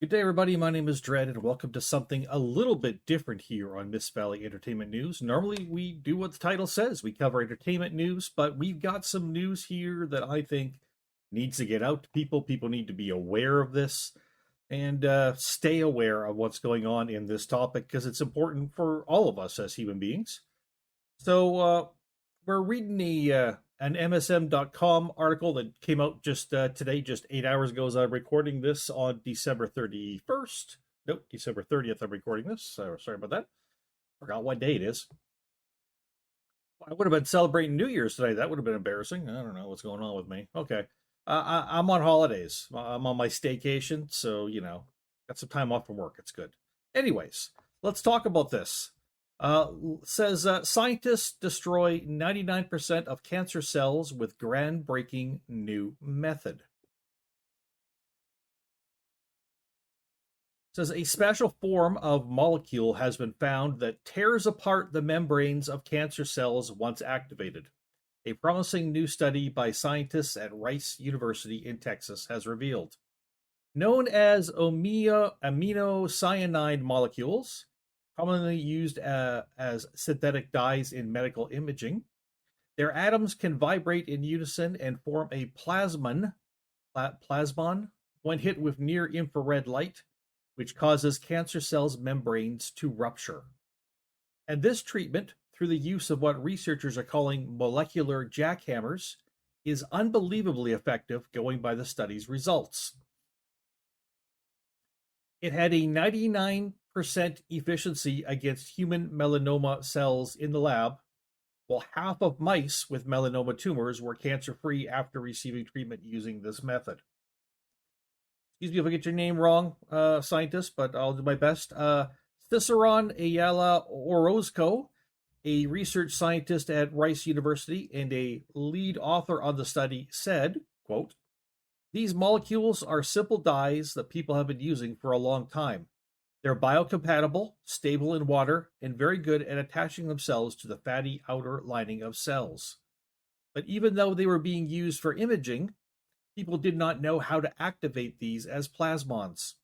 Good day, everybody. My name is Dread, and welcome to something a little bit different here on Miss Valley Entertainment News. Normally, we do what the title says. We cover entertainment news, but we've got some news here that I think needs to get out to people. People need to be aware of this and stay aware of what's going on in this topic because it's important for all of us as human beings. So we're reading an MSM.com article that came out just today, just 8 hours ago as I'm recording this on December 31st. Nope, December 30th I'm recording this. So sorry about that. Forgot what day it is. I would have been celebrating New Year's today. That would have been embarrassing. I don't know what's going on with me. Okay. I'm on holidays. I'm on my staycation. So, got some time off from work. It's good. Anyways, let's talk about this. Says scientists destroy 99% of cancer cells with groundbreaking new method. Says a special form of molecule has been found that tears apart the membranes of cancer cells once activated. A promising new study by scientists at Rice University in Texas has revealed. Known as aminocyanide molecules, commonly used as synthetic dyes in medical imaging. Their atoms can vibrate in unison and form a plasmon when hit with near infrared light, which causes cancer cells' membranes to rupture. And this treatment, through the use of what researchers are calling molecular jackhammers, is unbelievably effective going by the study's results. It had a 99% efficiency against human melanoma cells in the lab, while half of mice with melanoma tumors were cancer-free after receiving treatment using this method. Excuse me if I get your name wrong, scientist, but I'll do my best. Ciceron Ayala Orozco, a research scientist at Rice University and a lead author on the study, said, quote, "These molecules are simple dyes that people have been using for a long time. They're biocompatible, stable in water, and very good at attaching themselves to the fatty outer lining of cells. But even though they were being used for imaging, people did not know how to activate these as plasmons.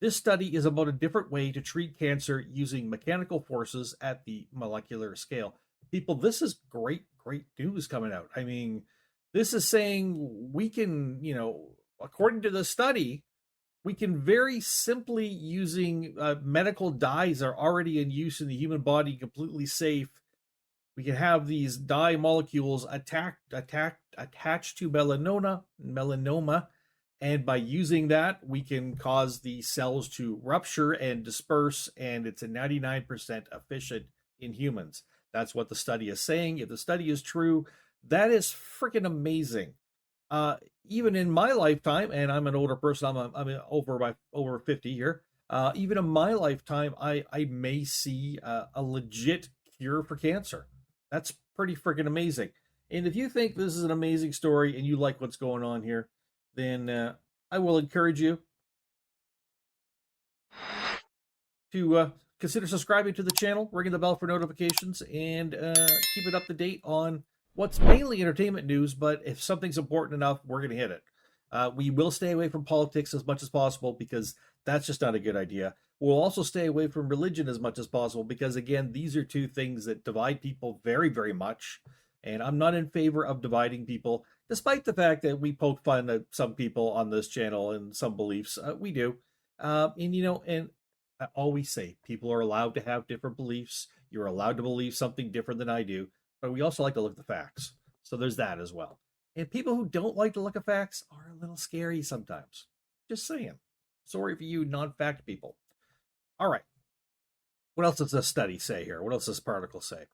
This study is about a different way to treat cancer using mechanical forces at the molecular scale." People, this is great news coming out. I mean, this is saying we can, according to the study, we can very simply using medical dyes are already in use in the human body, completely safe. We can have these dye molecules attached to melanoma, and by using that, we can cause the cells to rupture and disperse, and it's a 99% efficient in humans. That's what the study is saying. If the study is true, that is freaking amazing. Even in my lifetime, and I'm an older person, I'm over 50 here. Even in my lifetime, I may see a legit cure for cancer. That's pretty freaking amazing. And if you think this is an amazing story and you like what's going on here, then I will encourage you to consider subscribing to the channel, ringing the bell for notifications, and keep it up to date on what's mainly entertainment news, but if something's important enough, we're going to hit it. We will stay away from politics as much as possible because that's just not a good idea. We'll also stay away from religion as much as possible because, again, these are two things that divide people very, very much. And I'm not in favor of dividing people, despite the fact that we poke fun at some people on this channel and some beliefs. We do. And I always say people are allowed to have different beliefs. You're allowed to believe something different than I do. But we also like to look at the facts. So there's that as well. And people who don't like to look at facts are a little scary sometimes. Just saying. Sorry for you non-fact people. All right. What else does this study say here? What else does this article say? It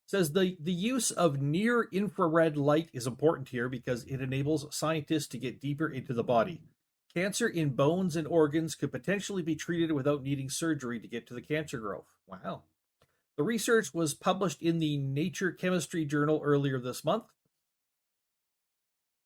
says the use of near-infrared light is important here because it enables scientists to get deeper into the body. Cancer in bones and organs could potentially be treated without needing surgery to get to the cancer growth. Wow. The research was published in the Nature Chemistry journal earlier this month.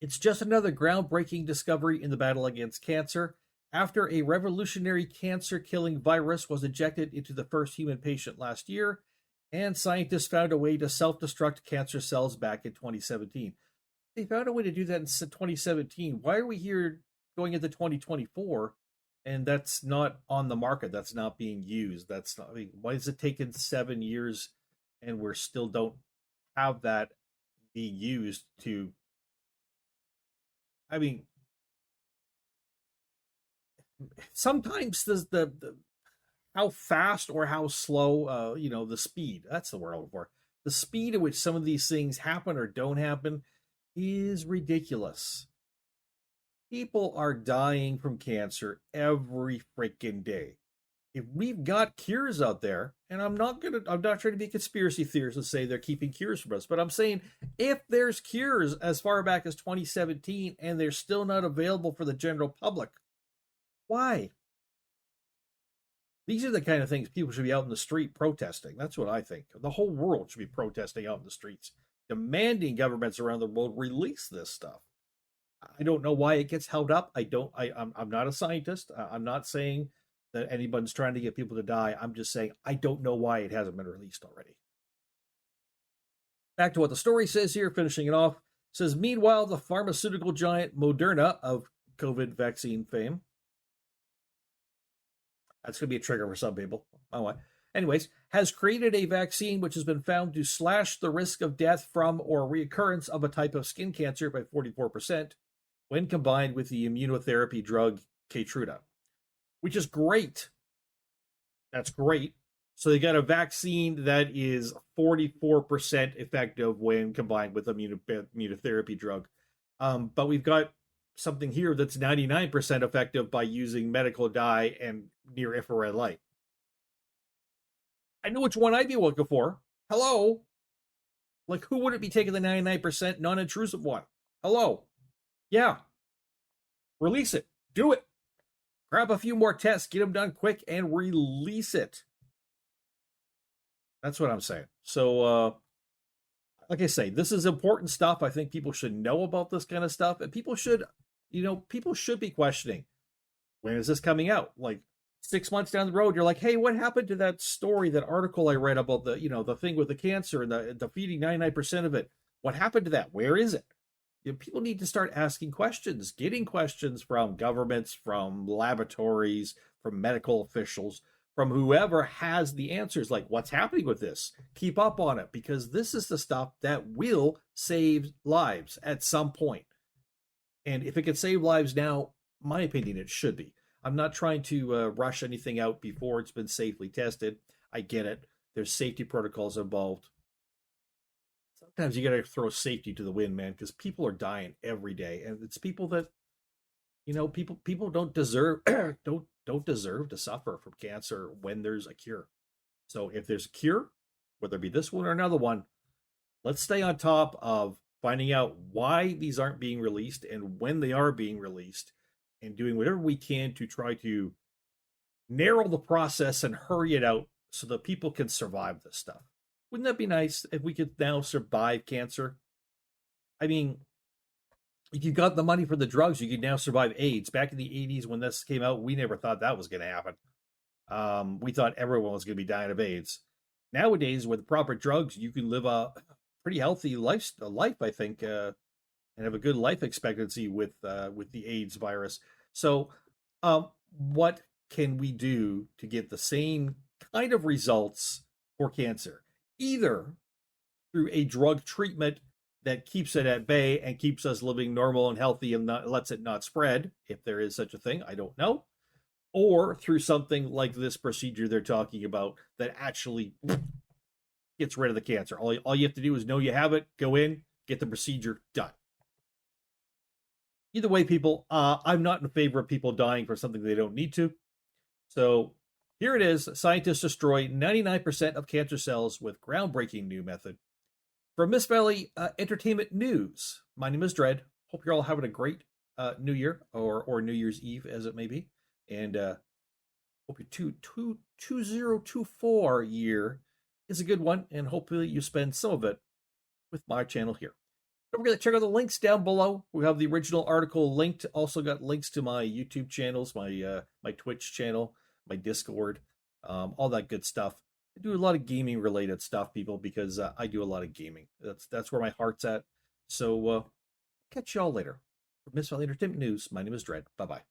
It's just another groundbreaking discovery in the battle against cancer. After a revolutionary cancer-killing virus was injected into the first human patient last year, and scientists found a way to self-destruct cancer cells back in 2017. They found a way to do that in 2017. Why are we here going into 2024 and that's not on the market. That's not being used. That's not. I mean, why is it taking 7 years, and we're still don't have that being used to? I mean, sometimes the how fast or how slow, the speed. That's the word I'm looking for. The speed at which some of these things happen or don't happen is ridiculous. People are dying from cancer every freaking day. If we've got cures out there, and I'm not trying to be a conspiracy theorist and say they're keeping cures from us, but I'm saying if there's cures as far back as 2017 and they're still not available for the general public, why? These are the kind of things people should be out in the street protesting. That's what I think. The whole world should be protesting out in the streets, demanding governments around the world release this stuff. I don't know why it gets held up. I'm not a scientist. I'm not saying that anyone's trying to get people to die. I'm just saying I don't know why it hasn't been released already. Back to what the story says here, finishing it off. It says, meanwhile, the pharmaceutical giant Moderna of COVID vaccine fame. That's going to be a trigger for some people. Oh, anyways, has created a vaccine which has been found to slash the risk of death from or reoccurrence of a type of skin cancer by 44% when combined with the immunotherapy drug Keytruda, which is great. That's great. So they got a vaccine that is 44% effective when combined with immunotherapy drug. But we've got something here that's 99% effective by using medical dye and near infrared light. I know which one I'd be looking for. Hello? Like, who wouldn't be taking the 99% non-intrusive one? Hello? Yeah. Release it. Do it. Grab a few more tests, get them done quick, and release it. That's what I'm saying. So, like I say, this is important stuff. I think people should know about this kind of stuff, and people should be questioning, when is this coming out? Like 6 months down the road, you're like, hey, what happened to that story, that article I read about the thing with the cancer and the defeating 99% of it? What happened to that? Where is it? People need to start asking questions, getting questions from governments, from laboratories, from medical officials, from whoever has the answers, like what's happening with this. Keep up on it, because this is the stuff that will save lives at some point. And if it can save lives now, my opinion, it should be. I'm not trying to rush anything out before it's been safely tested. I get it. There's safety protocols involved. Sometimes you got to throw safety to the wind, man, because people are dying every day, and it's people that, people don't deserve don't deserve to suffer from cancer when there's a cure. So if there's a cure, whether it be this one or another one, let's stay on top of finding out why these aren't being released and when they are being released, and doing whatever we can to try to narrow the process and hurry it out so that people can survive this stuff. Wouldn't that be nice if we could now survive cancer? I mean, if you got the money for the drugs, you could now survive AIDS. Back in the 80s when this came out, we never thought that was going to happen. We thought everyone was going to be dying of AIDS. Nowadays, with proper drugs, you can live a pretty healthy life, I think, and have a good life expectancy with the AIDS virus. So, what can we do to get the same kind of results for cancer? Either through a drug treatment that keeps it at bay and keeps us living normal and healthy and lets it not spread, if there is such a thing, I don't know, or through something like this procedure they're talking about that actually gets rid of the cancer. All you have to do is know you have it, go in, get the procedure done. Either way, people, I'm not in favor of people dying for something they don't need to. So here it is. Scientists destroy 99% of cancer cells with groundbreaking new method. From Mist Valley Entertainment News, my name is Dread. Hope you're all having a great New Year or New Year's Eve, as it may be. And hope your 2024 year is a good one. And hopefully you spend some of it with my channel here. Don't forget to check out the links down below. We have the original article linked. Also got links to my YouTube channels, my Twitch channel, my Discord, all that good stuff. I do a lot of gaming related stuff, people, because I do a lot of gaming. That's where my heart's at. So catch y'all later. For Mist Valley Entertainment News, my name is Dread. Bye-bye.